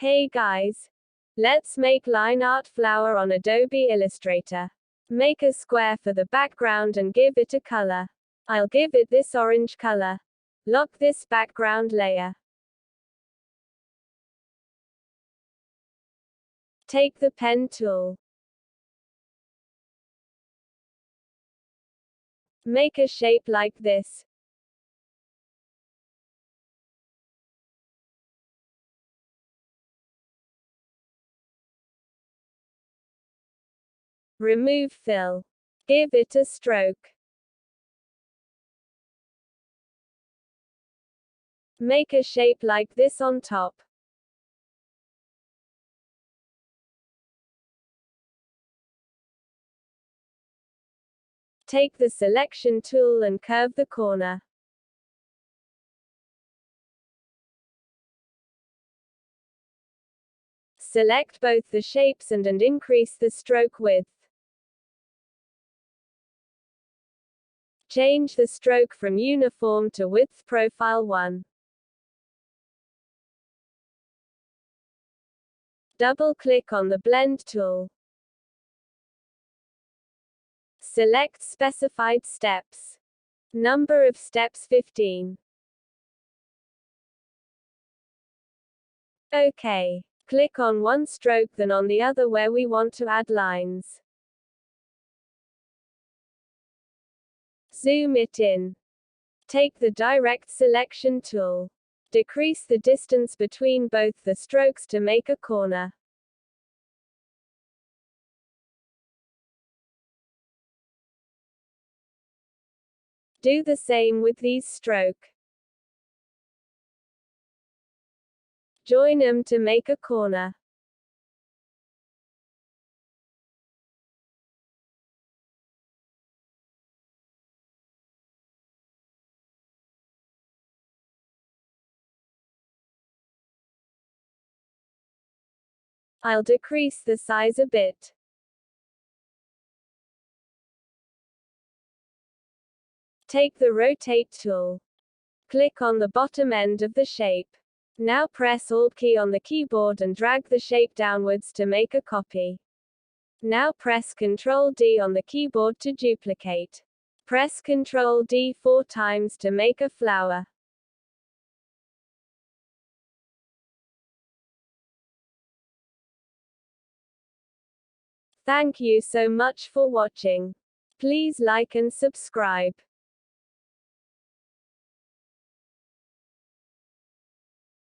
Hey guys! Let's make line art flower on Adobe Illustrator. Make a square for the background and give it a color. I'll give it this orange color. Lock this background layer. Take the pen tool. Make a shape like this. Remove fill. Give it a stroke. Make a shape like this on top. Take the selection tool and curve the corner. Select both the shapes and increase the stroke width. Change the stroke from uniform to width profile 1. Double-click on the blend tool. Select specified steps. Number of steps 15. OK. Click on one stroke then on the other where we want to add lines. Zoom it in. Take the direct selection tool. Decrease the distance between both the strokes to make a corner. Do the same with these stroke. Join them to make a corner. I'll decrease the size a bit. Take the rotate tool. Click on the bottom end of the shape. Now press Alt key on the keyboard and drag the shape downwards to make a copy. Now press Ctrl D on the keyboard to duplicate. Press Ctrl D 4 times to make a flower. Thank you so much for watching. Please like and subscribe.